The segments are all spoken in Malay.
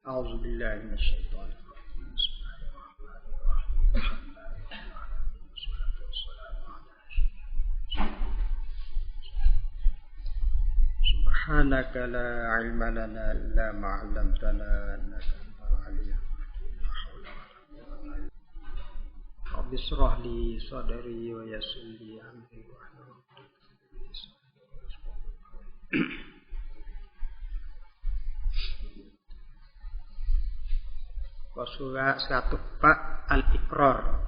أعوذ بالله من الشيطان الرجيم بسم الله الرحمن الرحيم والصلاة والسلام على أشرف سبحانك لا علم لنا إلا ما علمتنا إنك أنت العليم لا حول ولا قوة إلا بالله رب اشرح لي صدري ويسر لي أمري واحلل عقدة من لساني. Surah 104 Al-Iqrar.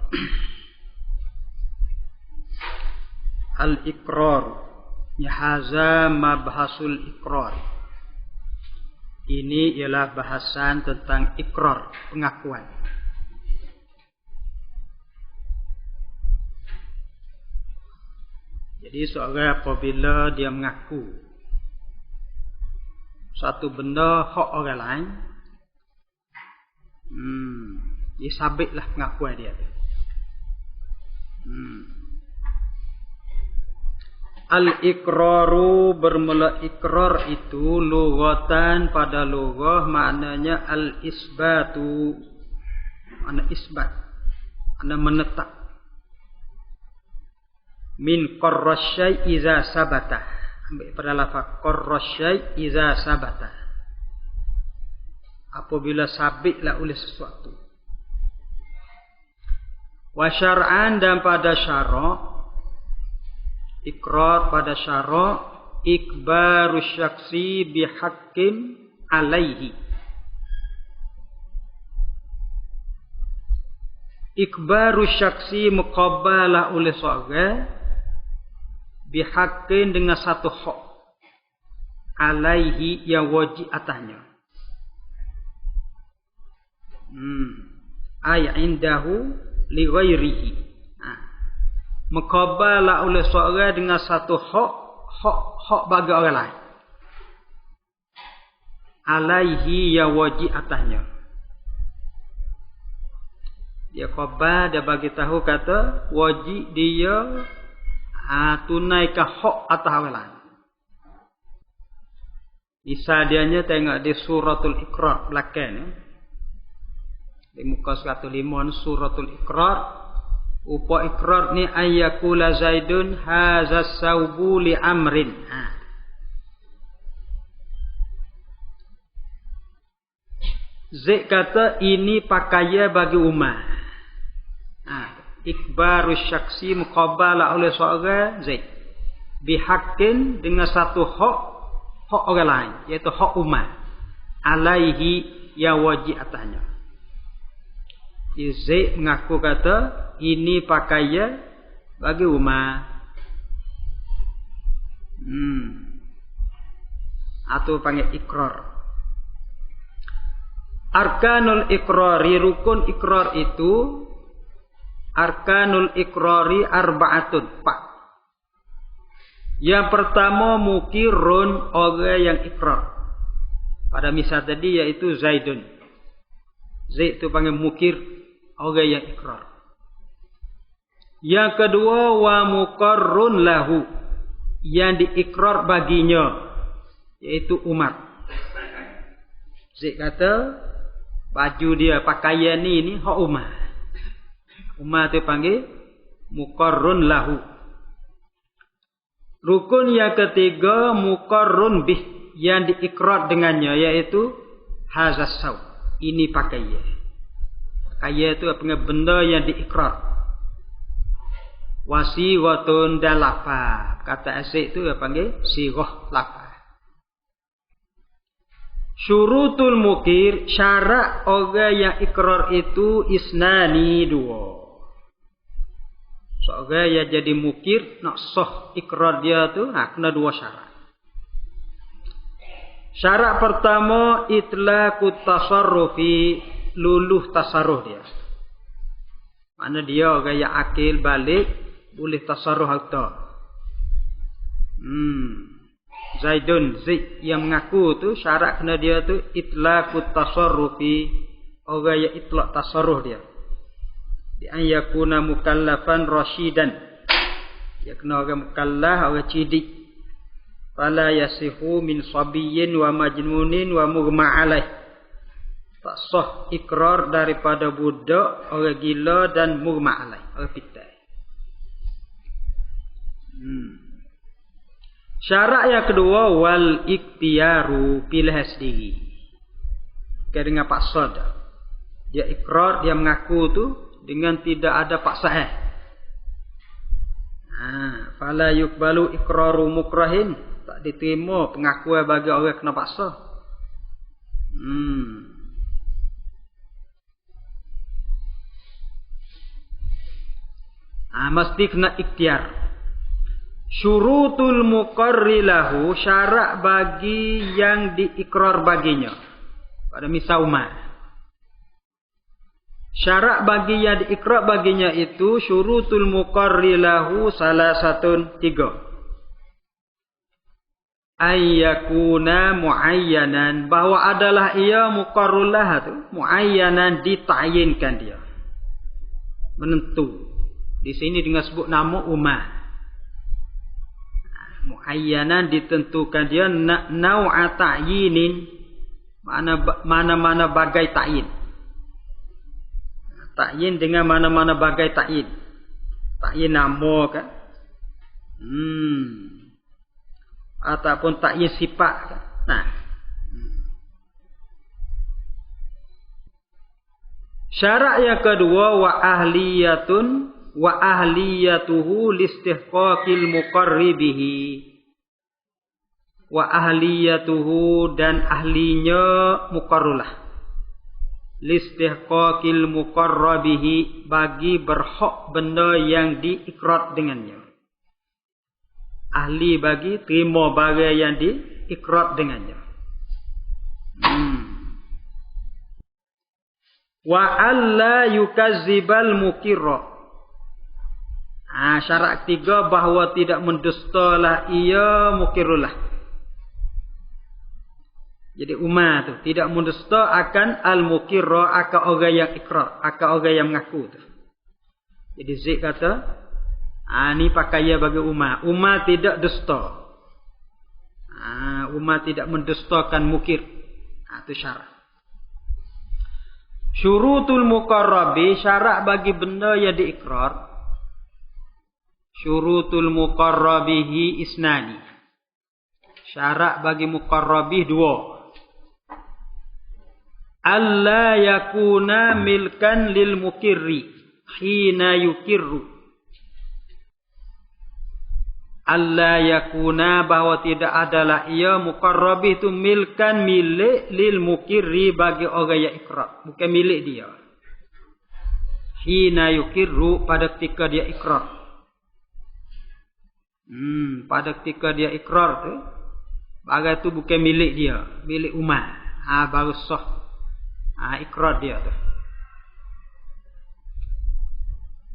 Al-Iqrar yahaza mabhasul iqrar. Ini ialah bahasan tentang ikrar, pengakuan. Jadi seorang apabila dia mengaku satu benda hak orang lain, dia sabitlah pengakuan dia. Al-iqraru bermula ikrar itu lughatan pada lughah maknanya al-isbatu, makna isbat, makna menetap. Min qarrasyai iza sabata, ambil pada lafaz qarrasyai iza sabata, apabila sabitlah oleh sesuatu. Wa syar'an, dan pada syarak, ikrar pada syarak, ikbaru syaksi bihaqqin alaihi. Ikbaru syaksi muqabbalah oleh seorang bihaqqin dengan satu hak alaihi yang wajib atasnya. Ay indahu li ghairihi. Muqabala oleh seorang dengan satu hak bagi orang lain. Alaihi yang wajib atasnya. Dia khabar, dia bagi tahu kata wajib dia tunaikan hak atas orang lain. Misalnya tengok di suratul Iqrar belakang di muka 105 suratul Iqrar. Upa ikrar ni ayyakula Zaidun hazas saubu li amrin. Zaid kata ini pakaian bagi Umar. Ikbaru syaksi muqabala oleh seorang Zaid bihaqqin dengan satu hak orang lain, iaitu hak Umar, alaihi yang wajib atasnya. Zaid mengaku kata ini pakaian bagi Umar. Atau panggil ikrar. Arkanul ikrari, rukun ikrar itu, arkanul ikrari arba'atun, 4. Yang pertama mukirun, orang yang ikrar. Pada misal tadi yaitu Zaidun. Zaid itu panggil mukir, orang yang ikrar. Yang kedua wa muqarrun lahu, yang diikrar baginya, yaitu Umar. Zaid kata baju dia, pakaian ini hak Umar. Umar itu panggil muqarrun lahu. Rukun yang ketiga muqarrun bih, yang diikrar dengannya, yaitu hazas saw, ini pakaian. Pakaian itu apa? Benda yang diikrar. Wasiwatun dan lafaz. Kata asyik itu dia panggil sighah lafaz. Syurutul mukir, syarat orang yang ikrar itu isnani, 2. Seorang yang jadi mukir nak sah ikrar dia tu kena 2 syarat. Syarat pertama itlaqut tasarrufi, luluh tasarruf dia. Mana dia orang yang akil balik, boleh tasarruf harta. Zaidun, Zaid yang mengaku tu syarat kena dia tu itlaqut tasarrufi, orang yang itlaq tasarruf dia. Di an yakuna mukallafan rasyidan, dia kena orang mukallaf, orang cidik. Fala yasihu min sabiyyin wa majnunin wa mughma alaih. sah ikrar daripada budak, orang gila dan murma alai, orang pitai. Syarat yang kedua wal ikhtiyaru, pilih sendiri. Kaya dengan paksa dah. Dia ikrar, dia mengaku tu dengan tidak ada paksaan. Fala yuqbalu iqraru mukrahin, tak diterima pengakuan bagi orang kena paksa. Mesti kena ikhtiar. Syurutul muqarri lahu, syarat bagi yang diikrar baginya. Pada misal Umar. Syarat bagi yang diikrar baginya itu syurutul muqarri lahu salah satu 3. Ayyakuna muayyanan, bahwa adalah ia muqarrul lah tu, muayyanan ditayinkan dia. Menentu. Di sini dengan sebut nama Umar. Muayyanan ditentukan dia nau'a ta'yinin, mana-mana bagai ta'yin. Ta'yin dengan mana-mana bagai ta'yin. Ta'yin nama kan? Ataupun ta'yin sifat kan? Syarat yang kedua wa ahliyatun wa ahliyatuhu listihqaqil muqarri bihi. Wa ahliyatuhu, dan ahlinya muqarrulah. Listihqaqil muqarra bihi, bagi berhak benda yang diikrar dengannya. Ahli bagi terima barang yang diikrar dengannya. Wa alla yukazzibal mukirra. Syarat ketiga bahawa tidak mendustalah ia mukirullah. Jadi Umar tu tidak mendusta akan al-mukirra, akan orang yang ikrar, akan orang yang mengaku tu. Jadi Zaid kata, ni pakaian bagi Umar. Umar tidak dusta. Umar tidak mendustakan mukir. Itu syarat. Syurutul muqarrabi, syarat bagi benda yang diikrar. Syurutul muqarrabihi isnani. Syarat bagi muqarrabih 2. Alla yakuna milkan lil mukirri hina yukirru. Alla yakuna, bahawa tidak adalah ia muqarrabih itu milkan, milik lil mukirri, bagi orang yang ikrar, bukan milik dia. Hina yukirru, pada ketika dia ikrar. Pada ketika dia ikrar tu, barang tu bukan milik dia, milik Umar. Baru sah ikrar dia tu.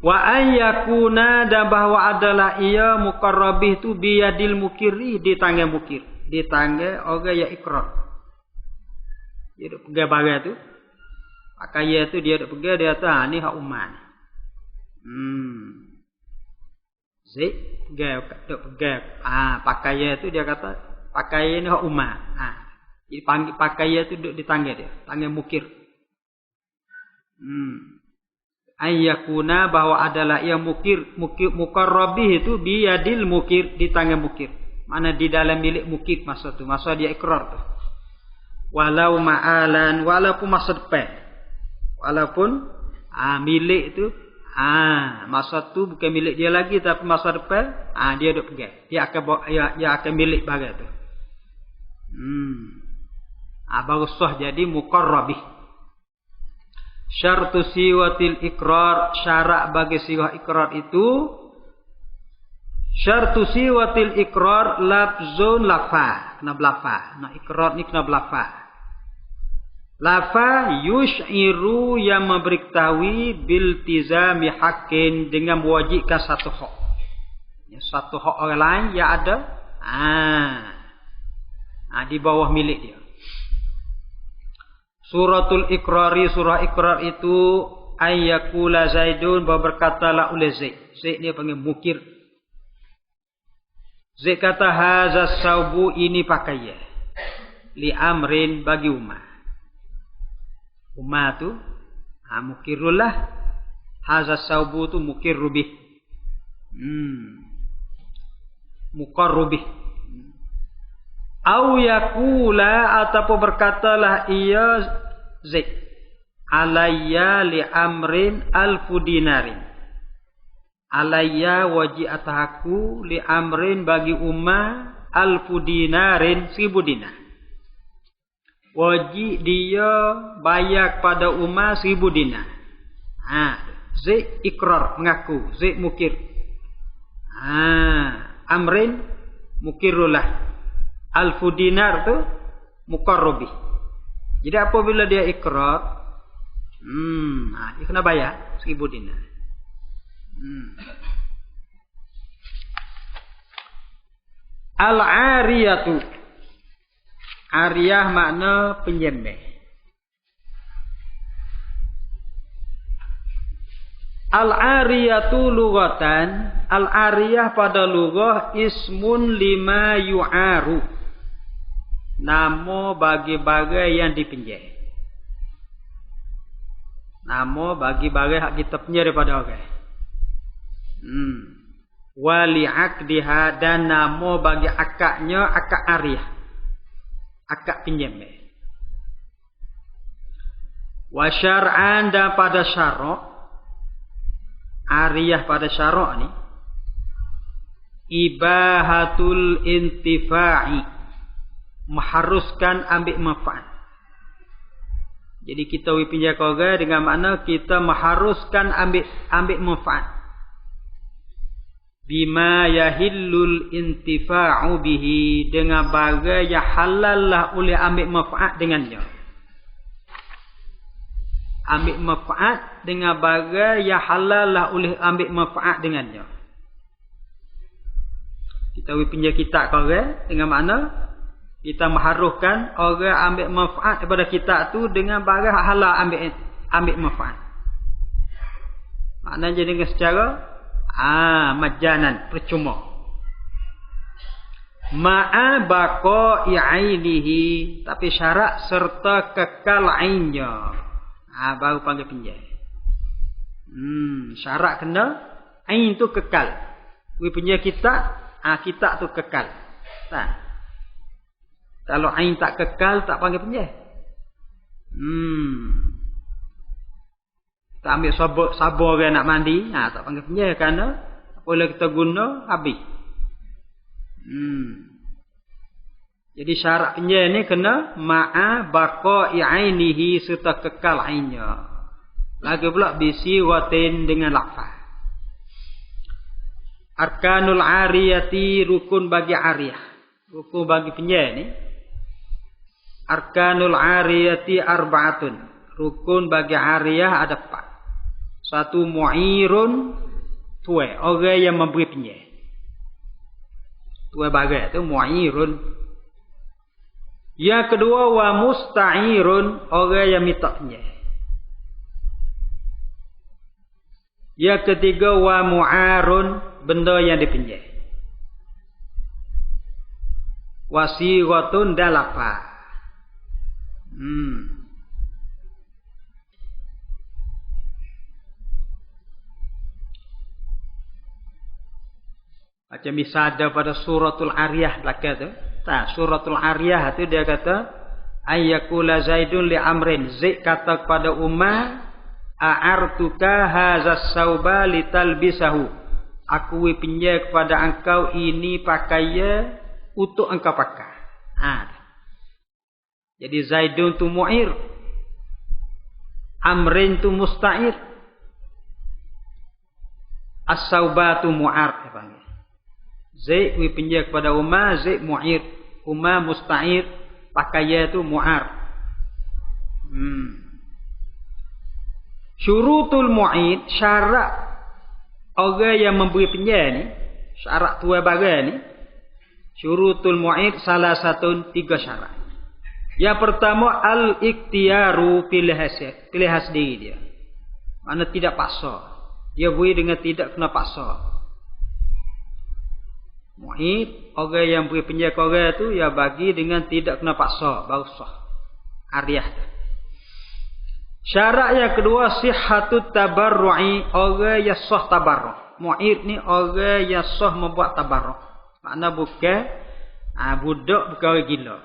Wa ayyakuna, dan bahawa adalah ia muqarrabih tu biyadil mukirri, di tangan mukir, di tangan orang yang ikrar. Dia duk pegang barang tu, pakaian tu dia duk pegang, dia kata ni hak Umar. Zaid pegang pakaian tu, dia kata pakaian ni hak Umar. Jadi panggil pakaian tu duduk di tangan dia, tangan mukir. Ayyakuna, bahawa adalah ia muqarrabih itu biyadil mukir, di tangan mukir. Mana di dalam milik mukir masa tu, masa dia ikrar tu. Walau ma'alan, walaupun masa depan. Walaupun milik tu, masa tu bukan milik dia lagi, tapi masa depan dia duk pegang. Dia akan milik barang tu. Baru sah jadi muqarrabih. Syartu siwatil ikrar, syarat bagi siwah ikrar itu, syartu siwatil ikrar lafzun lafa, kena belafa. Nak ikrar ni kena belafa. Lafa yush'iru, yang memberitahui biltizami haqqin, dengan mewajibkan satu hak. Satu hak orang lain yang ada di bawah milik dia. Suratul ikrari, surah ikrar itu ayyakula Zaidun, berkatalah oleh Zaid. Zaid ni panggil mukir. Zaid kata hazas saubu, ini pakaian li amrin, bagi Umar. Umma tu mukirrul lah. Hadza saubu tu mukirru bih. Muqarru bih. Au yaqula ataupun berkatalah ia Zaid alayya li amrin alfu dinarin. Alayya waji'atahaku li amrin bagi umma alfu dinarin 1000 dinar. Wajib dia bayar pada umma 1000 dinar. Zaid ikrar mengaku, Zaid mukir. Amrin mukirullah. Alfu dinar tu muqarrabi. Jadi apabila dia ikrar, dia kena bayar 1000 dinar. Al-ariyatu. Ariyah makna penyembah. Al-ariyatu lughatan. Al-ariyah pada lughah ismun lima yu'aru. Nama bagi-bagi yang dipinjam. Nama bagi-bagi hak kita pinjam daripada orang. Wali aqdiha dan nama bagi akadnya akad ariyah. Akad pinjam. Wa syar'an dan pada syarak. Ariyah pada syarak ni. Ibahatul intifa'i. Mengharuskan ambil manfaat. Jadi kita pinjam ke orang dengan makna kita mengharuskan ambil manfaat. Bima yahillul intifa'u bihi, dengan barang yang halal lah oleh ambil manfaat dengannya. Ambil manfaat dengan barang yang halal lah oleh ambil manfaat dengannya. Kita pinjam kitab ke orang dengan makna kita mengharuskan orang ambil manfaat daripada kitab tu dengan barang halal ambil manfaat. Maknanya dengan secara majanan, percuma. Ma'a baqa'i ainihi, tapi syarat serta kekal ainnya. Baru panggil pinjam. Syarat kena ain tu kekal. We pinjam kitab, kitab tu kekal. Tak. Kalau ain tak kekal, tak panggil pinjam. Kita ambil sabar orang nak mandi, tak panggil pinjam kerana apabila kita guna, habis. Jadi syarat pinjam ni kena ma'a baqa'i ainihi, serta kekal ainnya. Lagi pula bisi watin dengan lafaz. Arkanul ariyati, rukun bagi ariyah. Rukun bagi pinjam ni. Arkanul ariyati arba'atun. Rukun bagi ariyah ada 4. 1 mu'irun, tuai, orang yang memberi pinjam. Tuai bagai tu mu'irun. Yang kedua wa musta'irun, orang yang minta pinjam. Yang ketiga wa mu'arun, benda yang dipinjam. Wasighatun dan lafaz. Macam bisa ada pada suratul Ariyah belakang tu. Suratul Ariyah tu dia kata ayyakula Zaidun li amrin. Zaid kata kepada Umar, a'artuka hazas sauba litalbisahu. Aku pinjam kepada engkau ini pakaian untuk engkau pakai. Jadi Zaidun tu mu'ir, Amrin tu musta'ir, as-sauba tu mu'ar. Zaid pinjam kepada Umar, Zaid mu'ir, Umar musta'ir, pakaian tu mu'ar. Syurutul mu'id, syarat orang yang memberi pinjam ni, syarat tuai barang ni, syurutul mu'id salah satu 3 syarat. Yang pertama al-ikhtiyaru, pilih sendiri dia. Mana tidak paksa. Dia beri dengan tidak kena paksa. Mu'id, orang yang beri pinjam ke orang tu, ya bagi dengan tidak kena paksa, baru sah. Ariyah. Syarat yang kedua sihhatut tabarru'i, orang yang sah tabarruk. Mu'ir ni orang yang sah membuat tabarruk. Makna bukan budak bukan orang gila.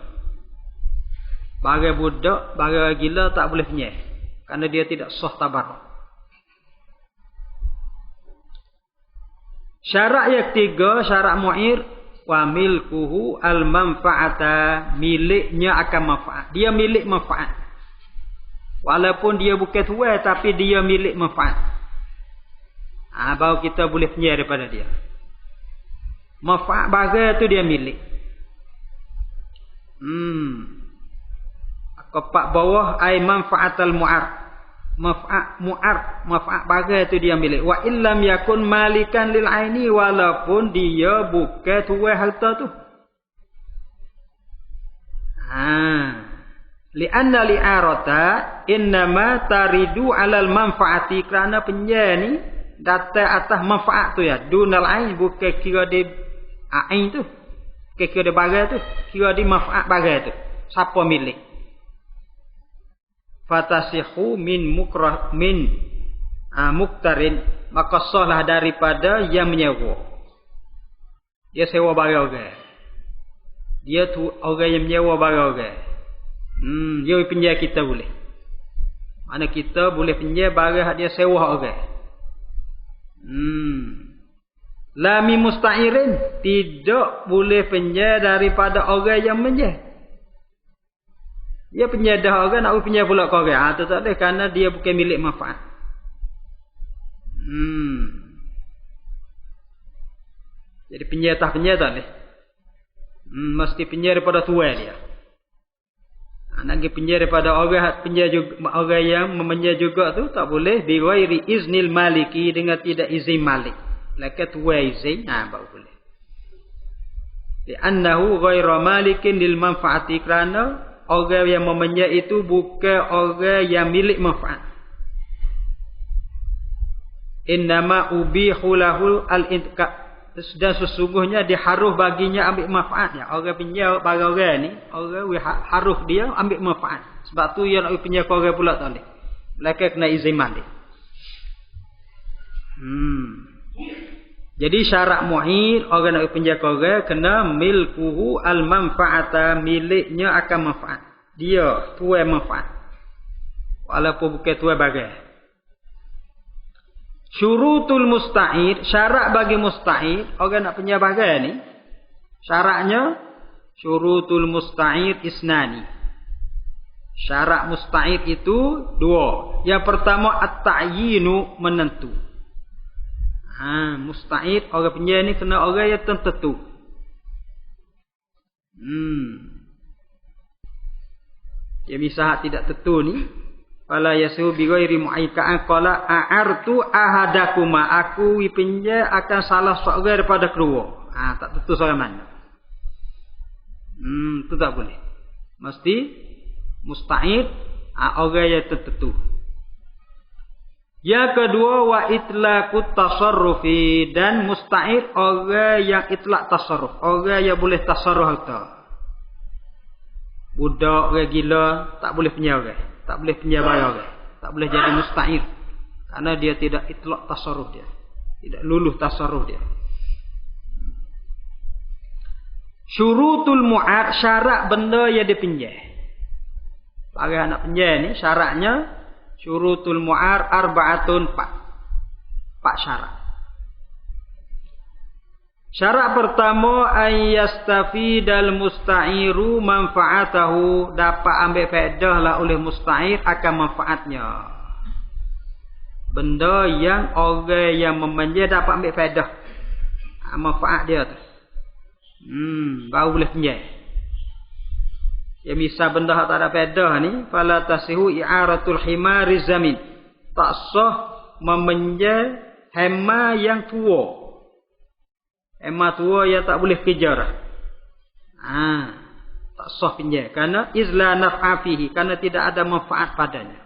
Bagi budak, bagi orang gila tak boleh penyeh. Kerana dia tidak sah tabarruk. Syarat yang ketiga, syarat mu'ir, wa milkuhu al-manfa'ata, miliknya akan manfaat. Dia milik manfaat. Walaupun dia bukan tuan, tapi dia milik manfaat. Baru kita boleh penyeh daripada dia. Manfaat bagai tu dia milik. Kepak bawah ai manfaatal mu'ar. Manfaat bagai tu dia milik. Wa illam yakun malikan lil aini, walaupun dia bukan tuan harta tu. Li'anna li'arata innama taridu 'alal manfaati, kerana penyeh ni datang atas manfaat tu ya. Dunal ain, bukan kira di ain tu. Bukan kira di bagai tu, kira di manfaat bagai tu. Siapa milik? Fatasihu min muktarin, maka sahlah daripada yang menyewa. Dia sewa barang orang. Dia tu orang yang menyewa barang orang. Dia pinjam kita boleh. Mana kita boleh pinjam barang dia sewa orang. Lami musta'irin, tidak boleh pinjam daripada orang yang menyewa. Dia penyedah orang nak pinjam pula ke orang. Tu tak boleh, kerana dia bukan milik manfaat. Jadi pinjam tak boleh. Mesti pinjam daripada tuan dia. Nak pergi pinjam daripada orang pinjam juga, orang yang meminjam juga tu tak boleh bi ghairi iznil maliki, dengan tidak izin malik. Laka tuan izin, baru boleh. Li'annahu ghairu malikin lil manfaati, kerana orang yang meminjam itu bukan orang yang milik manfaat. Innama ubihu lahul al-intiqa, dan sesungguhnya diharuh baginya ambil manfaatnya. Orang pinjam barang orang ni, orang haruh dia ambil manfaat. Sebab tu yang nak pinjam ke orang pula tak boleh. Mereka kena izin malik. Jadi syarat mu'ir, orang nak pinjam ke orang kena milkuhu al-manfa'ata, miliknya akan manfaat. Dia tuai manfaat. Walaupun bukan tuai bagai. Syurutul musta'ir, syarat bagi musta'ir, orang nak pinjam bagai ni, syaratnya syurutul musta'ir isnani. Syarat musta'ir itu dua. Yang pertama at-ta'yinu, menentu. Musta'id, orang pinjam ni kena orang yang tertentu. Dia misal tidak tentu ni, fala yasu bi ghairi mu'aika'an qala a'artu ahadakuma, aku pinjam akan salah seorang daripada kedua. Tak tentu seorang mana. Itu tak boleh. Mesti musta'id, orang yang tertentu. Yang kedua wa itlaqut tasarrufi, dan musta'id orang yang itlaq tasarruf, orang yang boleh tasarruf harta. Budak orang gila tak boleh pinjam orang, tak boleh pinjam barang orang, tak boleh jadi musta'id, kerana dia tidak itlaq tasarruf dia, tidak luluh tasarruf dia. Syurutul mu'ad, syarat benda yang dipinjam. Bagi anak pinjam ni syaratnya syurutul mu'ar arba'atun, 4 syarat. Syarat pertama ayyastafidal musta'iru manfaatahu, dapat ambil faedah lah oleh musta'ir akan manfaatnya. Benda yang orang yang meminjam dapat ambil faedah, manfaat dia tu. Baru boleh pinjam. Ya misal benda tak ada faedah ni, fala tasihu i'aratul himari zamin, tak sah meminjam hema yang tua. Hema tua yang tak boleh kejar. Tak sah pinjam, kerana izla naf'a fihi, kerana tidak ada manfaat padanya.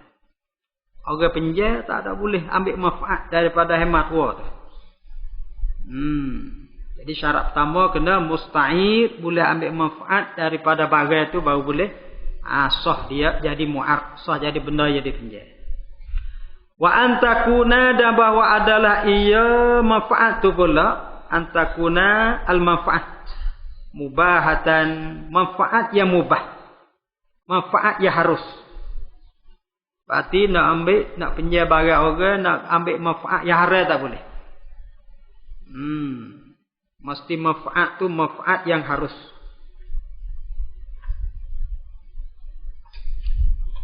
Orang pinjam tak ada boleh ambil manfaat daripada hema tua tu. Jadi syarat pertama kena musta'id, boleh ambil manfaat daripada barang tu, baru boleh sah dia jadi mu'ar, sah jadi benda yang dipinjam. Wa antakuna dan bahwa adalah ia manfaat tu pula, antakuna al-manfaat mubahatan, manfaat yang mubah, manfaat yang harus. Berarti nak pinjam barang orang, nak ambil manfaat yang haram tak boleh. Mesti manfaat tu manfaat yang harus.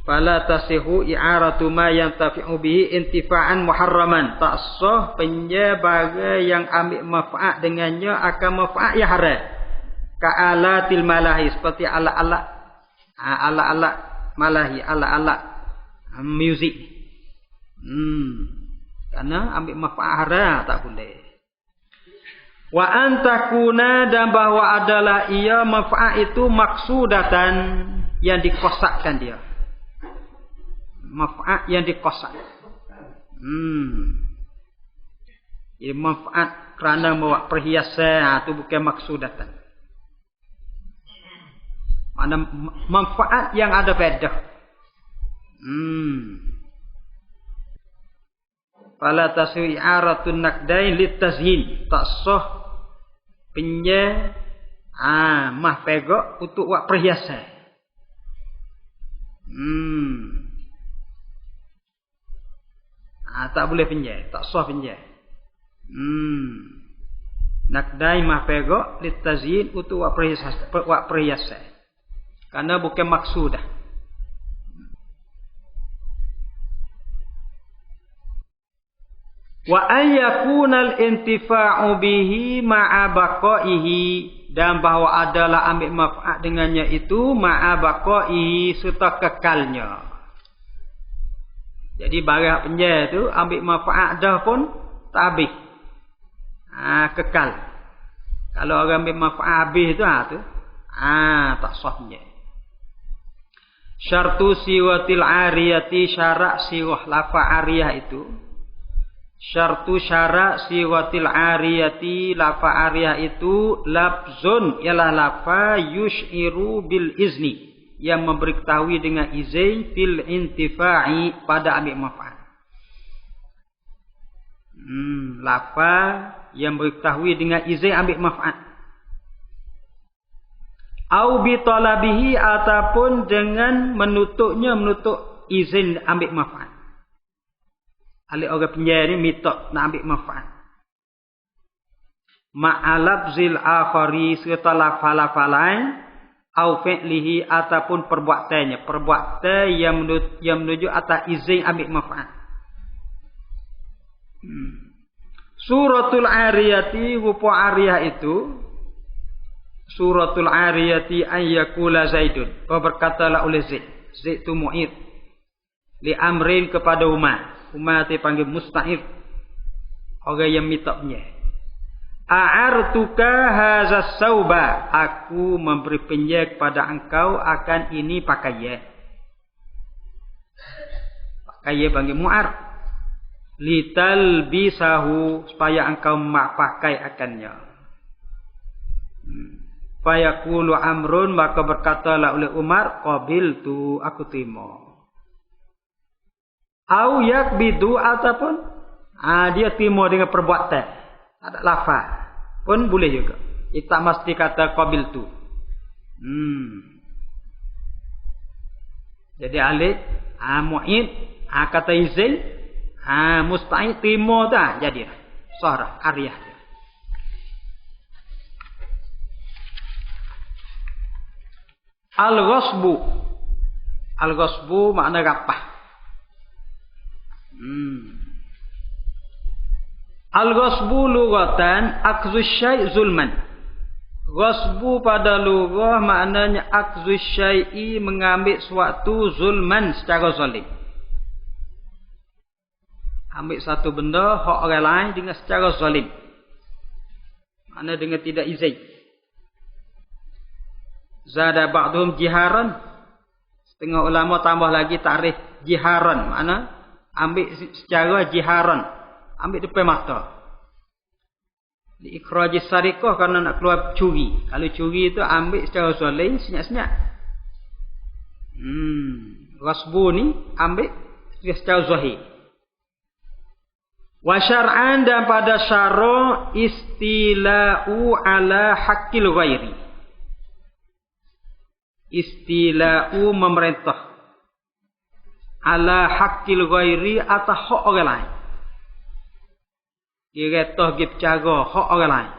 Fala tasihu i'aratu ma yantafi'u bihi intifa'an muharraman. Tak sah pinjam barang yang ambil manfaat dengannya akan manfaat yang haram. Ka'alatil malahi, seperti alat-alat malahi, alat-alat muzik. Karena ambil manfaat haram tak boleh. Wa antakuna dan bahwa adalah ia manfaat itu maksudatan yang dikosakkan dia. Manfaat yang dikosak. Ia manfaat kerana bawa perhiasan itu bukan maksudatan. Mana manfaat yang ada faedah. Fala taswi i'aratun naqdain litazyin. Tak sah pinjam mah pegok untuk buat perhiasan. Tak boleh pinjam, tak sah pinjam. Naqdai mah pegok litazyin untuk buat perhiasan. Karena bukan maksudah. Wa ayyakunal intifa'u bihi ma'a baqaihi, dan bahwa adalah ambil manfaat dengannya itu ma'a baqaihi serta kekalnya. Jadi barang pinjam tu ambil manfaat dah pun tak habis. Kekal. Kalau orang ambil manfaat habis tu tak sah pinjam. Syartu siwatil ariyati, syarat siwah lafaz ariyah itu. Syartu syarat siwatil ariyati, lafaz ariyah itu lafzun, ialah lafaz yushiru bil izni, yang memberitahui dengan izin fil intifa'i, pada ambil manfaat. Lafaz yang memberitahui dengan izin ambil manfaat. Au bi talabihi, ataupun dengan menutuk izin ambil manfaat. Alik orang pinjam ni minta nak ambil manfaat. Ma'alabzil akhari, serta lafal-lafal lain. Au fi'lihi, ataupun perbuatannya, perbuatan yang menuju atas izin ambil manfaat. Suratul ariyati, rupa ariyah itu, suratul ariyati ayyakula Zaidun, berkatalah oleh Zaid tu mu'id li amrin kepada Umar dipanggil musta'id, orang yang minta punya. A'artuka hazas sauba, aku memberi pinjam kepada engkau akan ini pakaian. Pakaian panggil mu'ar. Litalbisahu, supaya engkau pakai akannya. Fayaqulu amrun, maka berkatalah oleh Umar, qabiltu, aku terima. Au yakbidu, ataupun dia terima dengan perbuatan, ada lafaz pun boleh juga. Kita mesti kata qabiltu. Jadi alif mu'id kata izin, musta'id terima dah, jadi sah ariyah. Al-ghasbu makna rapah. Al-ghasbu lughatan akhdhu syai' zulman. Ghasbu pada lughah maknanya akhdhu syai'i, mengambil suatu zulman secara zalim. Ambil satu benda hak orang lain dengan secara zalim. Makna dengan tidak izin. Zada ba'dhum jiharan. Setengah ulama tambah lagi takrif jiharan, makna ambil secara jiharan, ambil depan mata. Di ikhrajis sariqah, kerana nak keluar curi. Kalau curi itu ambil secara zalim, senyap-senyap. Ghasbu ni ambil secara zahir. Wa syar'an dan pada syara' istila'u ala haqqil ghairi. Istila'u memerintah ala haqqil ghairi atas hak orang lain. Kira toh gip cara hak orang lain.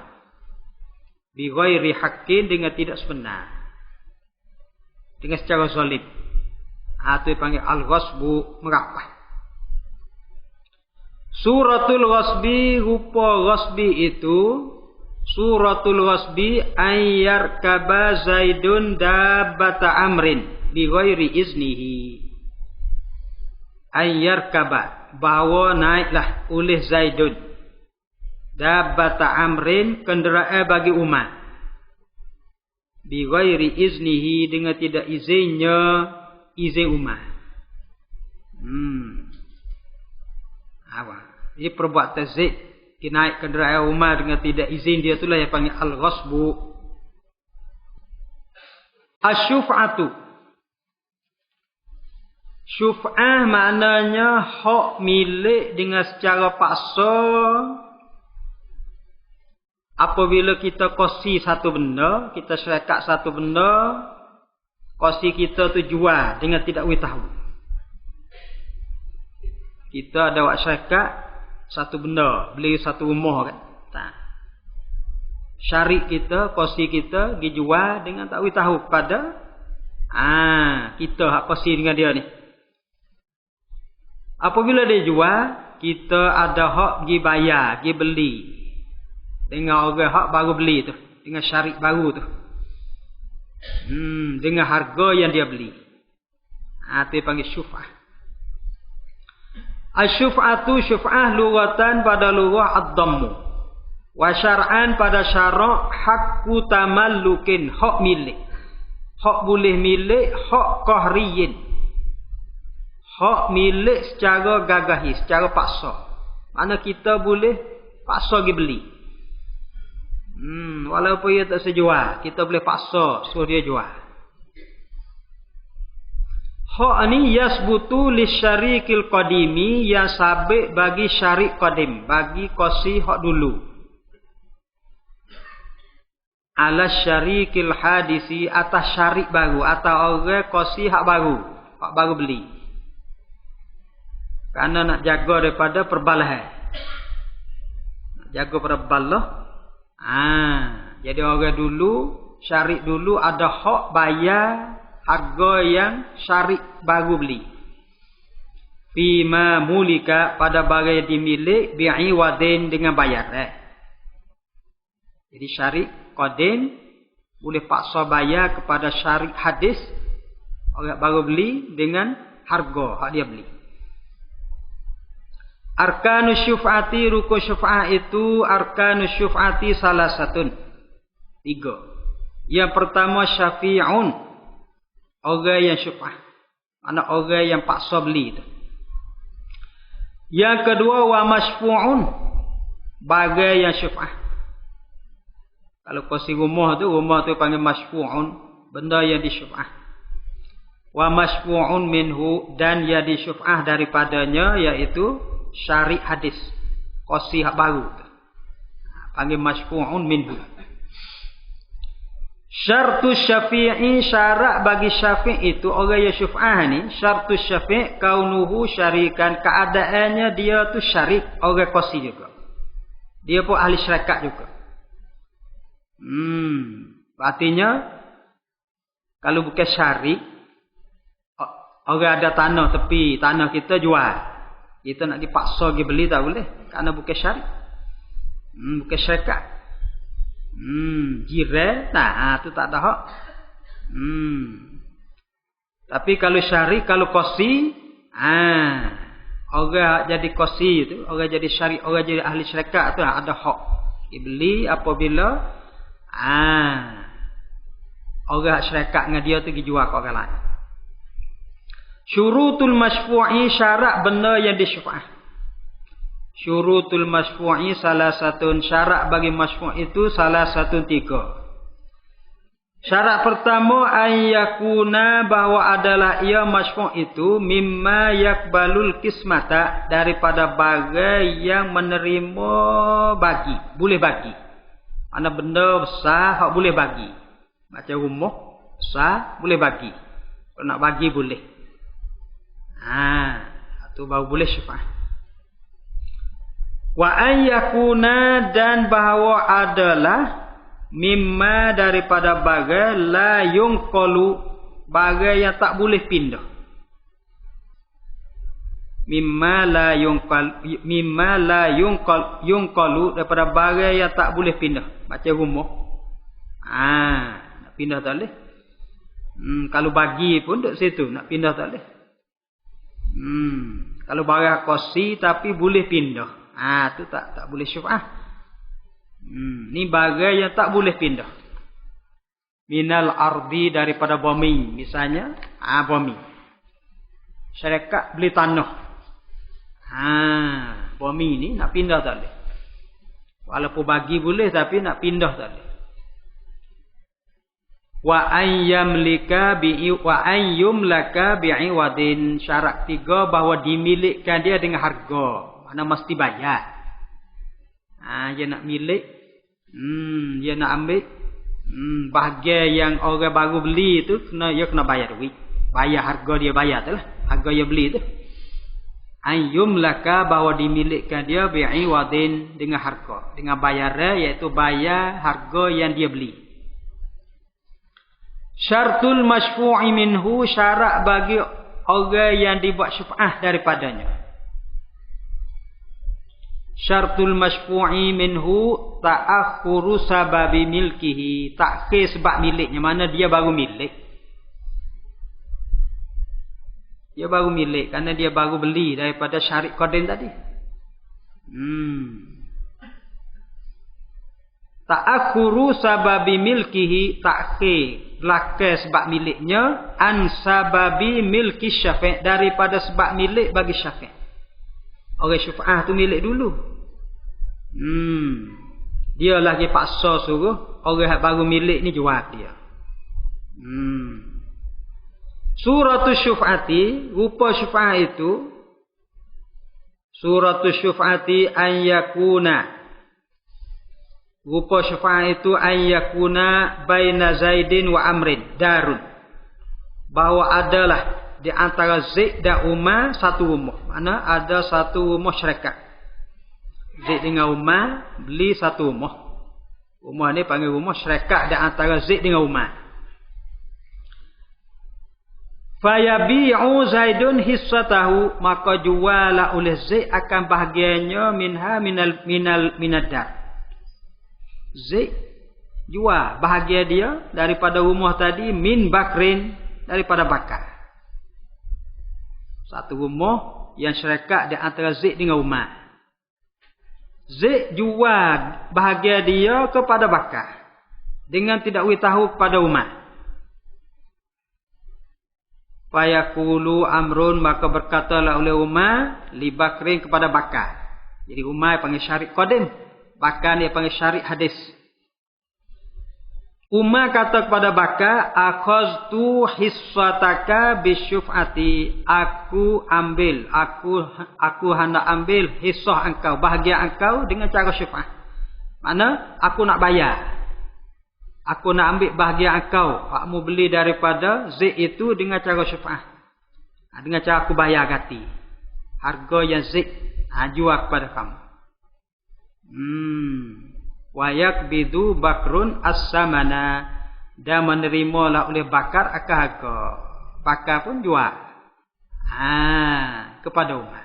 Bi ghairi haqqin dengan tidak sebenar. Dengan secara zalim. Itu dipanggil al-ghasbu merapah. Suratul ghasbi, rupa ghasbi itu suratul ghasbi ayyar kaba Zaidun dabbata amrin bi ghairi iznihi. Ayyar kaba, bahawa naiklah oleh Zaidun dabbata amrin, kenderaan bagi umat, bi ghairi iznihi, dengan tidak izinnya, izin umat. Ini perbuatan Zaid naik kenderaan Umar dengan tidak izin dia, itulah yang panggil al-ghasbu. Asy-syuf'atu. Syuf'ah maknanya hak milik dengan secara paksa. Apabila kita kongsi satu benda, kita syarikat satu benda, kongsi kita tu jual dengan tidak tahu. Kita ada buat syarikat satu benda, beli satu rumah kan. Tak. Syarik kita, kongsi kita dijual dengan tak tahu pada kita hak kongsi dengan dia ni. Apabila dia jual, kita ada hak pergi bayar, pergi beli dengan orang hak baru beli tu, dengan syarik baru tu. Dengan harga yang dia beli. Itu panggil syuf'ah. Asy-syuf'atu, syuf'ah lughatan pada lughah ad-dhammu. Wa syar'an pada syara' haqqu tamallukin, hak milik. Hak boleh milik, hak qahriyin. Hak milik secara gagahi, secara paksa. Mana kita boleh paksa pergi beli. Walaupun ia tak sejual, kita boleh paksa suruh dia jual. Hak ni yasbutu lisyarikil qadimi, yang sabit bagi syarik qadim, bagi qasi hak dulu. Ala syarikil hadisi, atas syarik baru, atau orang qasi hak baru beli. Kerana nak jaga daripada perbalahan. Nak jaga perbalah. Jadi orang dulu, syarik dulu ada hak bayar harga yang syarik baru beli. Fima mulika, pada barang yang dimilik, bi'i wadin, dengan bayar. Jadi syarik qadim boleh paksa bayar kepada syarik hadis, orang baru beli, dengan harga hak dia beli. Arkanus syuf'ati, rukun syuf'ah itu, arkanus syuf'ati salah satun, 3. Yang pertama syafi'un, orang yang syuf'ah, mana orang yang paksa beli itu. Yang kedua wa masfu'un, barang yang syuf'ah. Kalau kongsi rumah tu panggil masfu'un, benda yang disyuf'ah. Wa masfu'un minhu, dan yang disyuf'ah daripadanya, iaitu syarik hadis, kongsi hak baru, panggil masfu'un minhu. Syartu syafi'i, syarat bagi syafi' itu, orang yang syuf'ah ni, syartu syafi' kaunuhu syarikan, keadaannya dia tu syarik, orang qasi juga. Dia pun ahli syarikat juga. Artinya kalau bukan syarik, orang ada tanah tepi, tanah kita jual, kita nak dipaksa pergi beli tak boleh, kerana bukan syarik. Bukan syarikat. Jiran, tu tak ada hak. Tapi kalau syari, kalau qasi, orang jadi qasi tu, orang jadi syari, orang jadi ahli syarikat tu ada hak dibeli apabila orang syarikat dengan dia tu dijual ke orang lain. Syurutul masfu'i, syarat benda yang disyuf'ah. Syurutul masfu'i salah satu, syarat bagi masfu' itu salah satu 3. Syarat pertama ayyakuna bahwa adalah ia masyfu' itu mimma yakbalul kismata daripada bagai yang menerima bagi, boleh bagi. Mana benda besar hak boleh bagi. Macam rumah besar boleh bagi. Kalau nak bagi boleh. Itu baru boleh syafaat. Wa ayyakuna dan bahawa adalah mimma daripada bagai la yunqalu bagai yang tak boleh pindah. Mimma la yunqalu daripada bagai yang tak boleh pindah. Macam rumah. Nak pindah tak boleh. Kalau bagi pun duduk situ nak pindah tak boleh. Kalau barang kursi tapi boleh pindah. Tu tak boleh syuf'ah. Ni bagai yang tak boleh pindah. Minal ardi daripada bumi. Misalnya, bumi. Syarikat beli tanah. Bumi ni nak pindah tak boleh. Walaupun bagi boleh tapi nak pindah tak boleh. Wa ayyamlika bi'iwadin. Syarat 3 bahawa dimilikkan dia dengan harga. Mana mesti bayar. Dia nak milik. Dia nak ambil. Bahagian yang orang baru beli tu dia kena bayar duit. Bayar harga dia bayar tu lah. Harga dia beli tu. Ayyumlaka bahawa dimilikkan dia bi'iwadin dengan harga. Dengan bayaran iaitu bayar harga yang dia beli. Syartul masyfu'i minhu syarat bagi orang yang dibuat syuf'ah daripadanya. Syartul masyfu'i minhu ta'akhuru sababi milkihi. Takhir sebab miliknya. Mana dia baru milik. Dia baru milik. Kerana dia baru beli daripada syarik qadim tadi. Ta'akhuru sababi milkihi. Takhir belakang sebab miliknya. An sababi milki syafi' daripada sebab milik bagi syafi'. Orang syuf'ah tu milik dulu. Dia lagi paksa suruh orang yang baru milik ni jual dia. Suratul syuf'ati, rupa syuf'ah itu. Suratul syuf'ati an yakuna. Rupa syuf'ah itu an yakuna baina Zaidin wa Amrin darun. Bahawa adalah di antara Zaid dan Umar satu rumah. Mana ada satu rumah syarikat. Zaid dengan Umar beli satu rumah. Rumah ni panggil rumah syarikat di antara Zaid dengan Umar. Fayabi'u Zaidun hissatahu, maka juala oleh Zaid akan bahagiannya minha minad dar. Zaid jual bahagian dia daripada rumah tadi min bakrin daripada bakar. Satu rumah yang syarikat di antara Zaid dengan Umar. Zaid jual bahagian dia kepada bakar dengan tidak beritahu kepada Umar. Fayaqulu Amrun, maka berkatalah oleh Umar li Bakrin kepada Bakar. Jadi Umar panggil syarik qadim, Bakar dia panggil syarik hadis. Umar kata kepada Bakar, akhaztu hissataka bisyuf'ati. Aku hendak ambil hissah engkau, bahagian engkau dengan cara syuf'ah. Mana aku nak bayar. Aku nak ambil bahagian engkau. Kamu beli daripada Zaid itu dengan cara syuf'ah. Dengan cara aku bayar ganti. Harga yang Zaid jual kepada kamu. Wa yakbidu Bakrun as-samana. Dan menerimalah oleh Bakar akan harga. Bakar pun jual. Kepada Umar.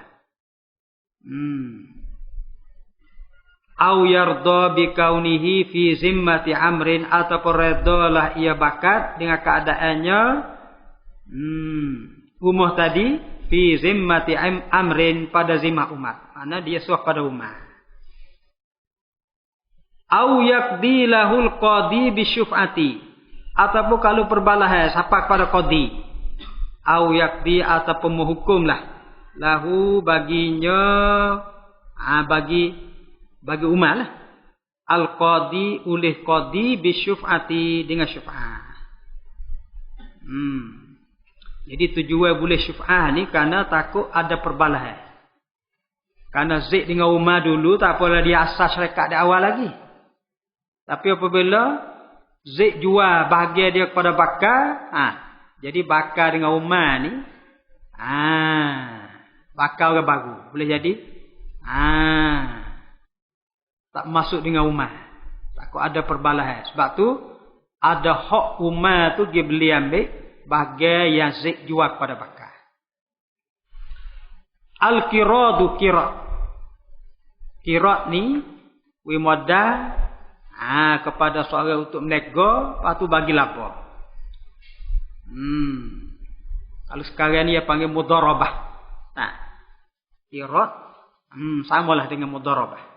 Au yarda bi kaunihi fi zimmati Amrin, ataupun redalah ia Bakar dengan keadaannya rumah tadi fi zimmati Amrin pada zimmah Umar. Mana dia suah pada Umar. Au yaqdi lahul qadi bi syuf'ati, ataupun kalau perbalahan siapa kepada qadi. Au yaqdi ataupun menghukumlah lahu baginya bagi Umar lah. Al-qadi oleh qadi bisyuf'ati dengan syuf'ah. Jadi tujuan boleh syuf'ah ni kerana takut ada perbalahan. Kerana Zaid dengan Umar dulu tak apalah dia asas syarikat di awal lagi. Tapi apabila Zaid jual bahagian dia kepada Bakar, jadi Bakar dengan Umar ni, Bakar orang baru. Boleh jadi? Tak masuk dengan Umar. Takut ada perbalahan. Sebab tu, ada hak Umar tu dia boleh ambil bahagian yang Zaid jual kepada Bakar. Al-Qiradu Qirat. Qirat ni, wimadah kepada seorang untuk menego, lepas tu bagi lapor. Kalau sekarang ni dia panggil mudarabah. Qirat samalah dengan mudarabah.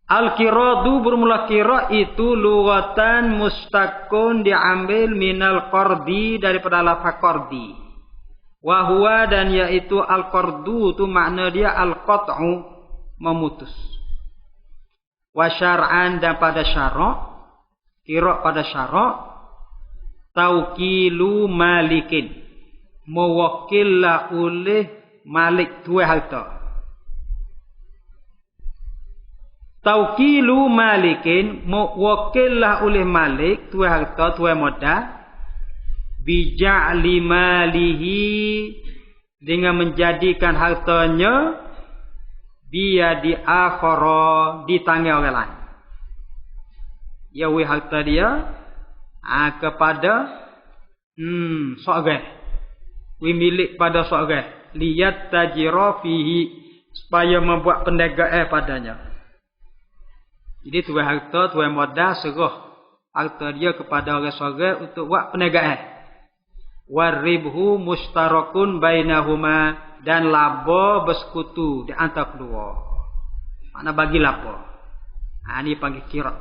Al-qiradu bermula qirat itu lughatan mustaqun diambil minal qardi daripada lafaz qardi. Wa huwa dan yaitu al-qardu tu makna dia al-qat'u memutus. Wa syar'an dan pada syarak, qirat pada syarak tauqilu malikin mewakillah oleh malik tuai harta. Tauqilu malikin mewakillah oleh malik tuai harta tuai modal bija'li malihi dengan menjadikan hartanya biyadi akhara di tangan orang lain. Ya harta dia kepada seorang. Milik pada seorang. Liyat tajira fihi supaya membuat perniagaan padanya. Jadi tuai harta, tuai modal serah harta dia kepada orang seorang untuk buat perniagaan. Waribhu mustarakun bainahuma dan laba bersekutu di antara kedua. Makna bagi laba. Ini panggil qirat.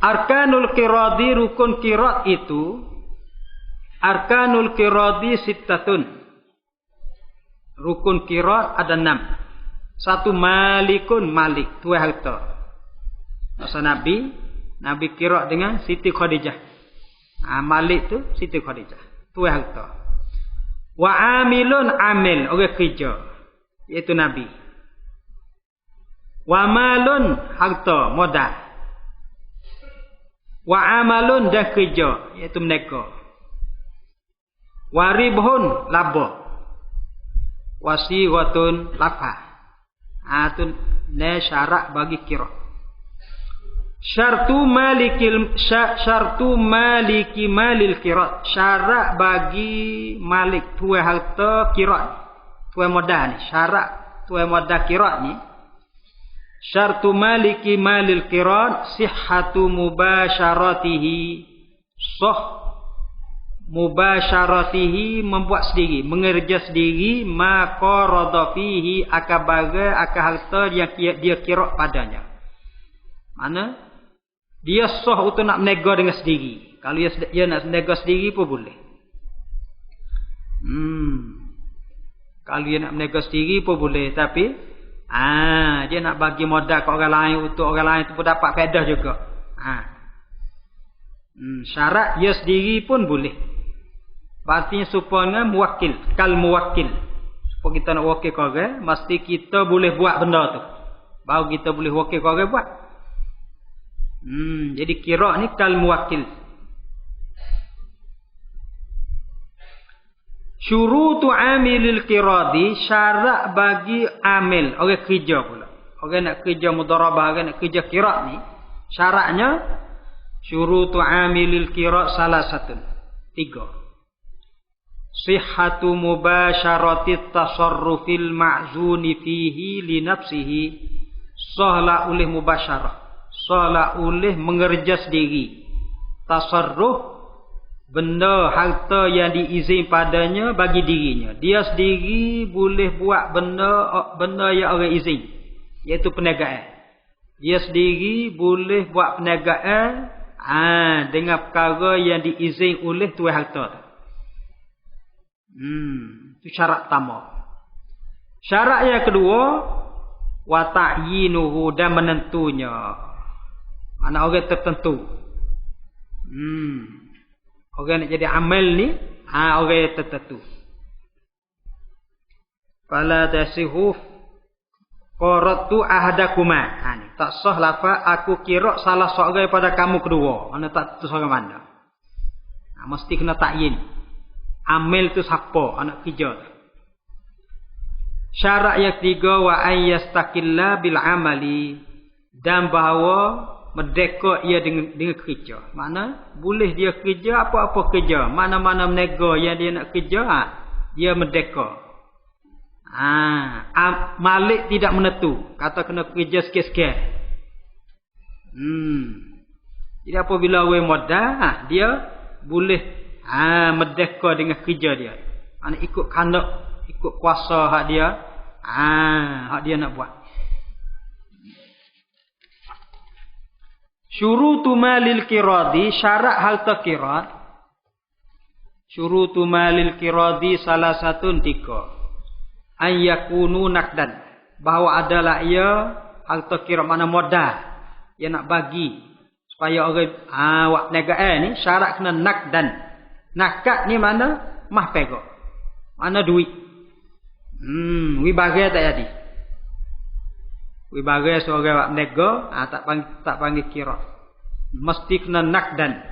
Arkanul qiradi rukun qirat itu. Arkanul qiradi sittatun. Rukun qirat ada 6. Satu malikun malik, tuai harta. Masa Nabi qirat dengan Siti Khadijah. Malik tu Siti Khadijah, tuai harta. Wa amilun amil, orang kerja, iaitu Nabi. Wa malun harta, modal. Wa amalun dan kerja, iaitu menego. Wa ribhun laba. Wa sigatun lafah. Tu syarat bagi qirat. Syartu maliki malil qirat. Syarat bagi malik tuai harta qirat. Tuai modal ni. Syarat tuai modal qirat ni. Syartu maliki malil qirat sihhatu mubasyaratihi. Mubasyaratihi membuat sendiri, mengerja sendiri maqarada fihi akabaga harta yang dia kira padanya. Mana dia sah untuk nak menego dengan sendiri. Kalau dia nak menego sendiri pun boleh. Kalau dia nak menego sendiri pun boleh, tapi dia nak bagi modal ke orang lain untuk orang lain tu pun dapat faedah juga. Syarat dia sendiri pun boleh. Artinya supaya muwakil, kal muwakil. Supaya kita nak wakil ke orang, mesti kita boleh buat benda tu. Baru kita boleh wakil ke orang buat. Jadi qirat ni kal muwakil. Syurutu amilil qiradi, syarat bagi amil, orang kerja pula. Orang nak kerja mudarabah, orang nak kerja qirat ni, syaratnya syurutu amilil qirat salah satu. 3. Sihhatu mubasyaratit tasarrufil ma'zuni fihi li nafsihi. Sahla oleh mubasyarah, sahla oleh mengerja sendiri. Tasarruf benda harta yang diizin padanya bagi dirinya. Dia sendiri boleh buat benda yang orang izin, iaitu perniagaan. Dia sendiri boleh buat perniagaan dengan perkara yang diizin oleh tuai harta. Itu syarat pertama. Syarat yang kedua, wa ta'yinuhu dan menentunya. Mana orang tertentu. Orang nak jadi amal ni, orang tertentu. Fala tasihuf qaratu ahadakuma. Ni tak sah lafaz aku kira salah seorang pada kamu kedua. Mana tak seorang mana. Mesti kena takyin. Amil tu siapa? Anak kerja. Syarat yang ketiga wa ayyastaqilla bil amali, dan bahawa merdeka ia dengan kerja. Mana boleh dia kerja apa-apa kerja. Mana-mana menega yang dia nak kerja, dia merdeka. Malik tidak menentu. Kata kena kerja sikit-sikit. Jadi apabila we modal, dia boleh merdeka dengan kerja dia. Ikut kandak, ikut kuasa hak dia. Hak dia nak buat. Syurutu malil qiradi, syarat harta qirad. Syurutu malil qiradi salah satu 3. An yakunu nakdan, bahawa adalah ia harta qirad mana modal yang nak bagi supaya orang wak negara ni syarat kena nakdan. Nakat ni mana? Mah pegok. Mana duit? Wibagai tak jadi. Wibagai seorang wak nego, tak panggil kira. Mesti kena nakdan.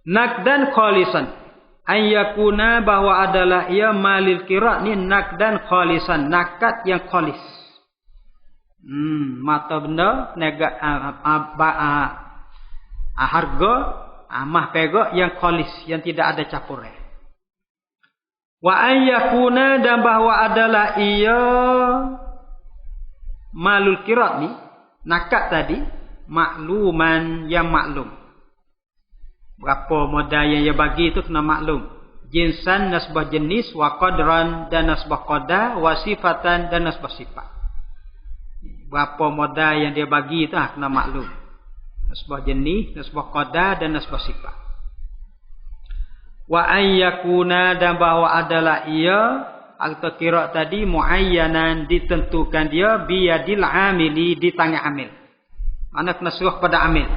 Nakdan khalisan. Ayyakuna bahwa adalah ia malil kira ni nakdan khalisan. Nakat yang khalis. Mata benda nega harga mah pegak yang khalis, yang tidak ada campuran. Wa ayyakuna, dan bahawa adalah ia malul kirat ni nakat tadi makluman, yang maklum. Berapa modal yang dia bagi itu kena maklum. Jinsan nasbah jenis, wa qadran dan nasbah qadar, wa sifatan dan nasbah sifat. Berapa modal yang dia bagi itu kena maklum. Nasbah jenis, nasbah qadar dan nasbah sifat. Wa ayyakuna, dan bahawa adalah ia al-qira tadi muayyanan, ditentukan dia biyadil amili, di tangan amil. Mana kena suruh pada amil.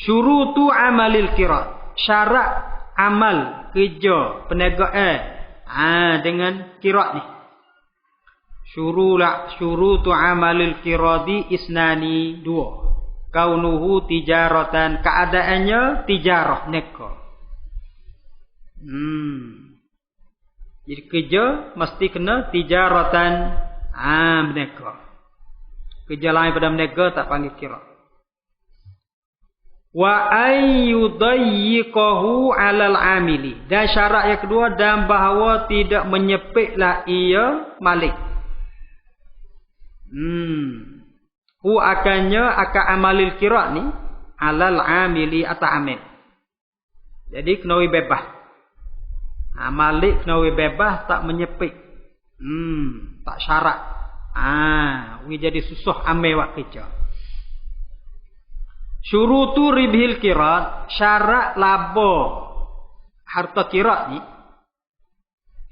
Syurutu amalil qira, syarat amal kerja perniagaan dengan qira ni. Syurutu amalil qiradi isnani, 2. Kaunuhu tijaratan, keadaannya tijarah, neka. Jadi kerja mesti kena tijaratan, neka. Kerja lain pada neka tak panggil qira. Wa ayyudayyiqahu 'alal 'amili, dan syarat yang kedua, dan bahawa tidak menyepitlah ia malik. Hu akannya akan amalil qira ni alal amili atau amil. Jadi kena bebas. Malik kena bebas, tak menyepit. Tak syarat. Jadi susah amil wak kerja. Syurutu ribhil qira, syarat laba harta qira ni.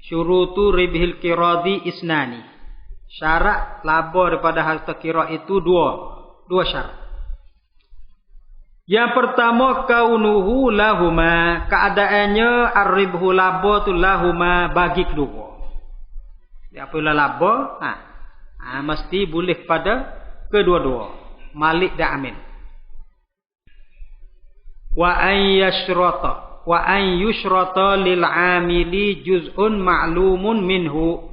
Syurutu ribhil qiradi isnani, syarat laba daripada harta qira itu dua syarat. Yang pertama kaunuhu lahuma, keadaannya ar-ribhu laba tu lahuma bagi kedua. Apabila laba, mesti boleh pada kedua-dua, malik dan amil. Wa an yushrata lil amili juz'un ma'lumun minhu,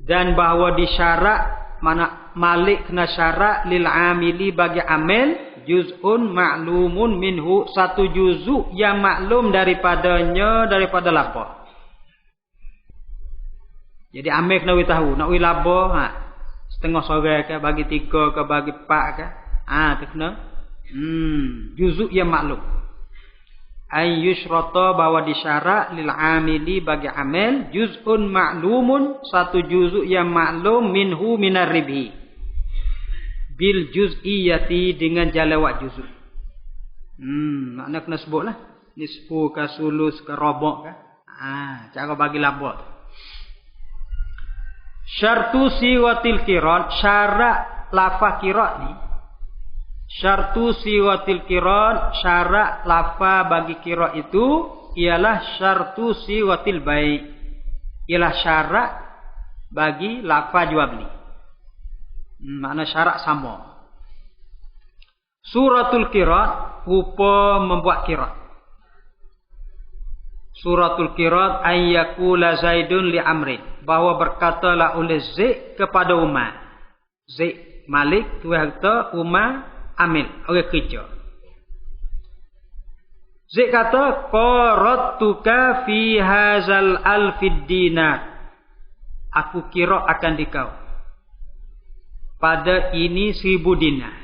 dan bahawa disyarat, mana malik kena syarat lil amili bagi amil, juz'un ma'lumun minhu, satu juzuk yang maklum daripadanya, daripada laba. Jadi amil kena tahu nak laba, setengah sorang ke, bagi 3 ke, bagi 4 ke, tu kena juzuk yang maklum. Ay yushrata, bahawa disyarat lil amili bagi amil, juz'un ma'lumun, satu juzuk yang maklum, minhu minar ribhi, bil juz'iyati, dengan jalawat juzuk. Makna kena sebutlah nisfu ka sulus ka robo ka. Cara bagi laba. Syartu siwatil qiran, syarat lafaz qiran ni. Syartu siwatil qiran, syarat lafaz bagi qiran itu ialah syartu siwatil bai'. Ialah syarat bagi lafaz jual beli. Makna syarat sama. Suratul qiran, rupa membuat qiran. Suratul qiran ayyakula Zaidun li Amrin, bahawa berkatalah oleh Zaid kepada Umar. Zaid Malik tuan harta, Umar amil, orang kerja. Zaid kata qarattuka fi hadzal alfid dinar, aku kira akan dikau pada ini 1000 dinar.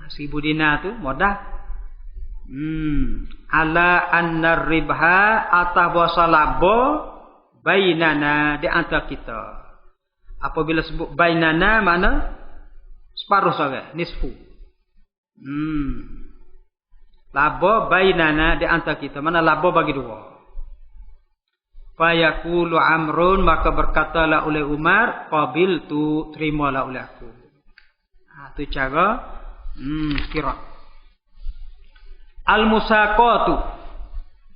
1000 dinar tu mudah. Ala annar ribha atah bahasa labo bainana di antara kita. Apabila sebut bainana mana separuh saja, nisfu. Labo bainana di antara kita, mana labo bagi dua. Fayaqulu Amrun, maka berkatalah oleh Umar, qabiltu, terimalah oleh aku. Itu cara kira. Al-musaqatu,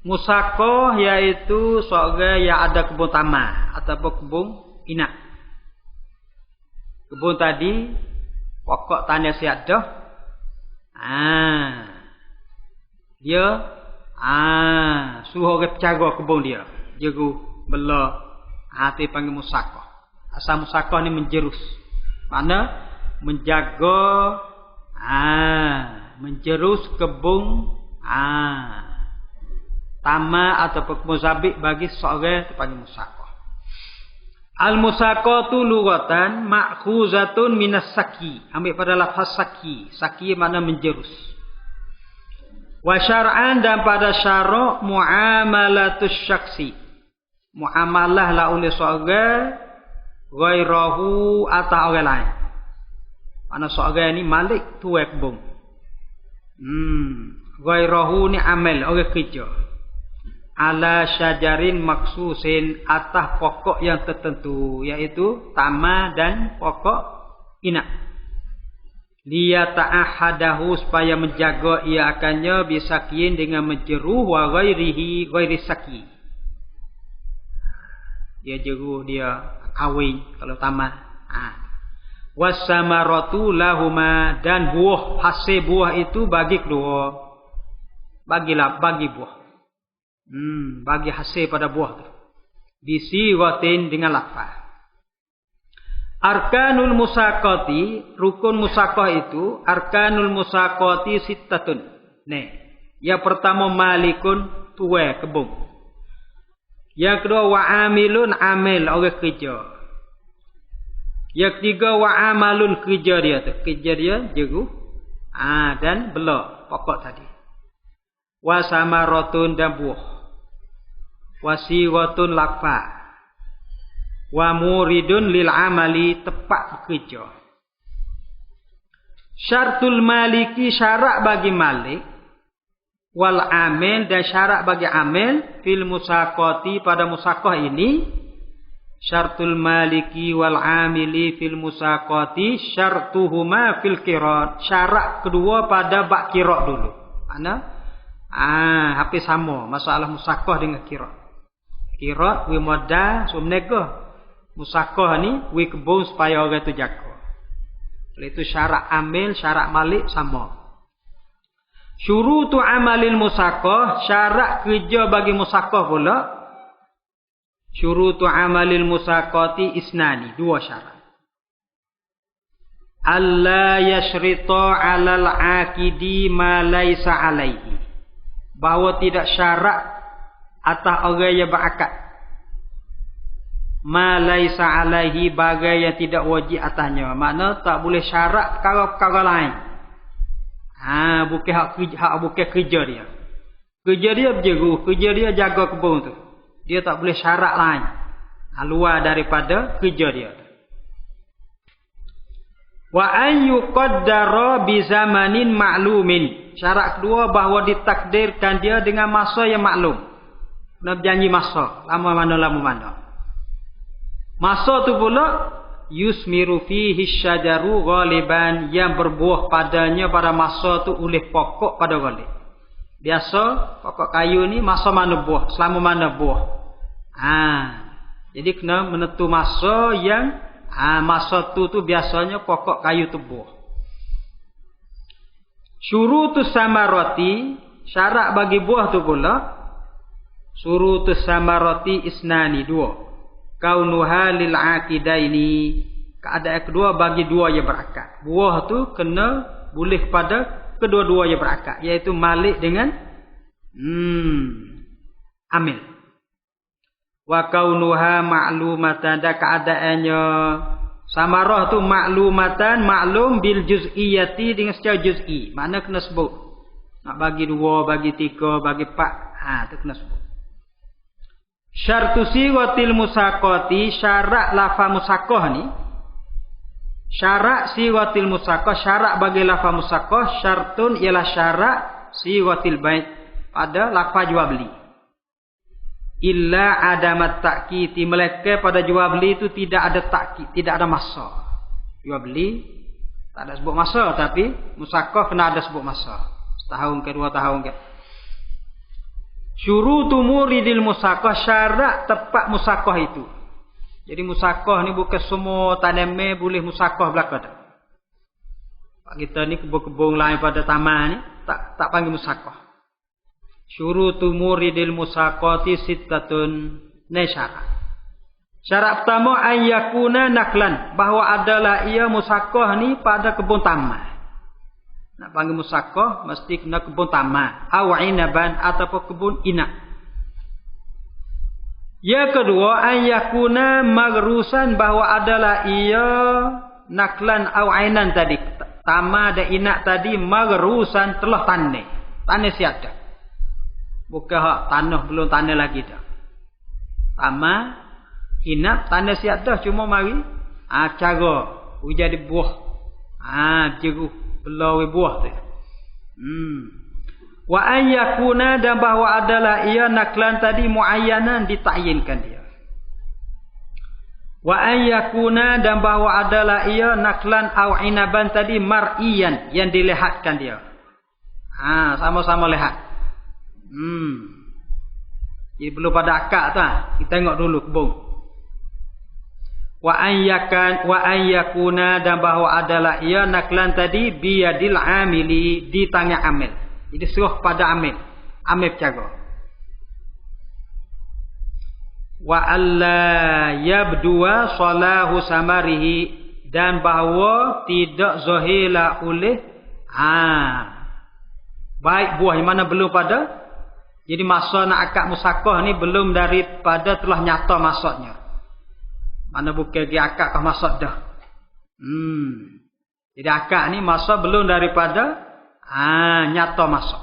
musaqah yaitu seorang yang ada kebun tamar ataupun kebun inak. Kebun tadi pokok tanah siap dah. Dia suruh orang penjaga kebun dia. Jeru bela, hati panggil musaqah. Asal musaqah ni menjerus. Mana menjaga menjerus kebun tamar atau kebun zabit bagi seorang terpanggil musaqah. Al-musaqatu lughatan ma'khuzatun minas saki. Ambil pada lafaz saki. Saki makna menjerus. Wa syar'an, dan pada syarak muamalatus syaksi. Muamalah lah oleh seorang ghairahu atau orang lain. Mana seorang ni malik tuai kebun. Ghairahu ni amal, orang kerja. Ala syajarin maksusin, atas pokok yang tertentu, iaitu tamar dan pokok inak. Liya ta'ahadahu, supaya menjaga ia akannya bisakiin dengan menjeruh wa ghairihi ghairi saki. Dia jeruh, dia kawin kalau tamar. Wasamaratu lahuma, dan buah, hasil buah itu bagi kedua. Bagi buah. Bagi hasil pada buah tu. Bisiwatin dengan lafaz. Arkanul musaqati, rukun musaqah itu, arkanul musaqati sittatun. Yang pertama malikun, tuai kebun. Yang kedua wa'amilun, amil, orang kerja. Yang ketiga wa'amalun, kerja dia tu. Kerja dia jeru. Dan bela pokok tadi. Wasamaratun, dan buah. Wasiwatun, lafaz. Wa muridun lil amali, tepat bekerja. Syartul maliki, syarat bagi malik. Wal amil, dan syarat bagi amil. Fil musaqati, pada musaqah ini. Syartul maliki wal amili fil musaqati syartuhuma fil qirat. Syarat kedua pada bab qirat dulu. Mana? Hampir sama masalah musaqah dengan qirat. Qirat wi modal so menega. Musaqah ni wi kebun supaya orang tu jaga. Oleh itu syarat amil, syarat malik sama. Syurutu amalil musaqah, syarat kerja bagi musaqah pula. Syurutu amalil musaqati isnani, dua syarat. Alla yashrita 'alal 'aqidi ma laisa 'alaihi. Bahawa tidak syarat atas orang yang berakad. Ma laisa 'alaihi, bagai yang tidak wajib atasnya. Makna tak boleh syarat perkara-perkara lain. Bukan hak bukan kerja dia. Kerja dia berjeru, kerja dia jaga kebun tu. Dia tak boleh syarat lain luar daripada kerja dia. Wa an yuqaddara bi zamanin ma'lumin. Syarat kedua bahawa ditakdirkan dia dengan masa yang maklum. Kena berjanji masa, lama mana. Masa tu pula yusmiru fihi syajaru ghaliban, yang berbuah padanya pada masa tu oleh pokok pada ghalib. Biasa pokok kayu ni masa mana buah, selama mana buah. Jadi kena menentu masa yang masa tu biasanya pokok kayu tu buah. Syurutus samarati, syarat bagi buah tu pula syurutus samarati isnani, dua. Kaunuha lil aqidaini, keadaan kedua bagi dua yang berakal. Buah tu kena boleh pada kedua-dua yang berakal, iaitu malik dengan amil. Wa kaunuha ma'lumatan, dan keadaannya samarah tu maklumatan, maklum bil juz'iyati, dengan secara juz'i. Makna kena sebut. Nak bagi dua, bagi tiga, bagi empat, tu kena sebut. Syartu siwatil musaqati, syarat lafaz musaqah ni. Syarat siwatil musaqah, syarat bagi lafaz musaqah, syartun ialah syarat siwatil bait, pada lafaz jual beli. Illa adamat ta'kiti, melainkan pada jual beli itu tidak ada ta'kid, tidak ada masa. Jual beli tak ada sebut masa, tapi musaqah kena ada sebut masa. Setahun ke 2 tahun ke. Syurutu muridil musaqah, syarat tepat musaqah itu. Jadi musaqah ni bukan semua tanaman boleh musaqah belaka dah. Pak kita ni kebun-kebun lain pada taman ni tak panggil musaqah. Syurutu muridil musaqati sittatun, ni syarat. Syarat pertama ayyakuna naklan, bahawa adalah ia musaqah ni pada kebun taman. Nak panggil musaqah mesti kena kebun taman, aw inaban ataupun kebun inak. Yang kedua ayyakuna magrusan, bahawa adalah ia naklan aw ainan tadi, taman dan inak tadi magrusan, telah tanah siap dah. Bukan hak tanah belum tanah lagi dah. Taman inak tanah siap dah, cuma mari cara jadi buah. Jeruh belawi buah tu. Wa an yakuna, dan bahawa adalah ia naklan tadi muayyanan, ditakyinkan dia. Wa an yakuna, dan bahawa adalah ia naklan au inaban tadi mar'iyan, yang dilihatkan dia. Sama-sama lihat. Jadi belum pada akad tu, kita tengok dulu kebun. Wa an yakuna, dan bahawa adalah ia naklan tadi biyadil amili, di tangan amil. Jadi serah pada amil bercara. Wa alla yabdua salahu samarihi, dan bahawa tidak zahirlah oleh baik buah yang mana belum pada. Jadi masa nak akad musaqah ni belum daripada telah nyata maksudnya. Mana bukan dia akad kah maksud dah. Jadi akad ni masa belum daripada nyata maksud.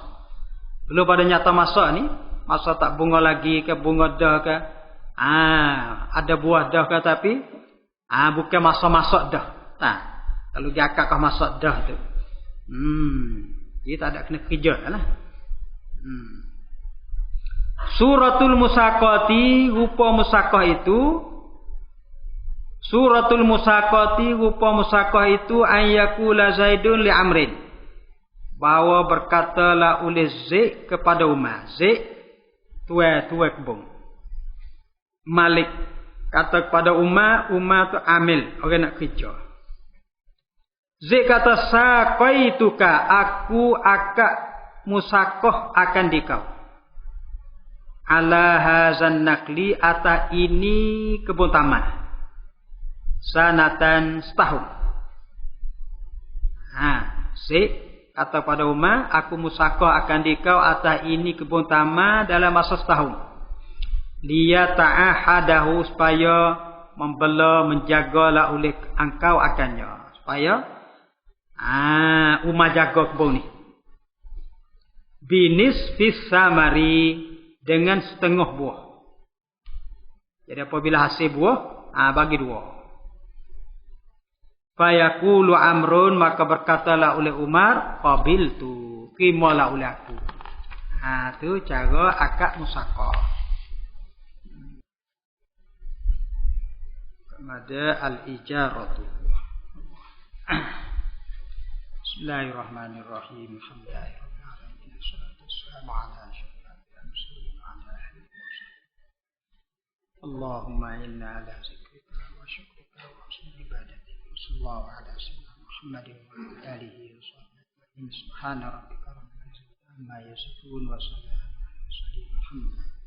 Belum pada nyata maksud ni, masa tak bunga lagi ke, bunga dah ke, ada buah dah ke, tapi bukan masa maksud dah. Kalau dia akad kah maksud dah tu, dia tak ada kena kerja lah. Suratul musaqati, rupa musaqah itu. Suratul musaqati, rupa musaqah itu ayyakula Zaidun li Amrin, bahawa berkatalah oleh Zaid kepada Umar. Zaid tuai kebun. Malik kata kepada Umar, Umar tu amil, orang nak kerja. Zaid kata saqaituka, aku akad musaqah akan dikau. Ala hazan nakli, atas ini kebun taman. Sanatan, setahun. Zaid kata pada Umar, aku musaqah akan dikau atas ini kebun taman dalam masa setahun. Liya ta'ahadahu, supaya membela, menjagalah oleh engkau akannya. Supaya Umar jaga kebun ni. Binis fis samari, dengan setengah buah. Jadi apabila hasil buah, bagi 2. Fayaqulu Amrun, maka berkatalah oleh Umar, qabiltu, terimalah oleh aku. Tu cara akad musaqah. mada al-ijaratu. Bismillahirrahmanirrahim. Alhamdulillahirabbil alamin. Wassalatu wassalamu ala asyrofil mursalin wa ala alihi wasallam. Allahumma inna ala zikrika wa syukrika wa husni ibadatik. Sallallahu ala sayyidina Muhammadin wa ala alihi wa sahbihi. Subhana rabbika rabbil izzati amma yasifun wa salamun alal mursalin. Alhamdulillah.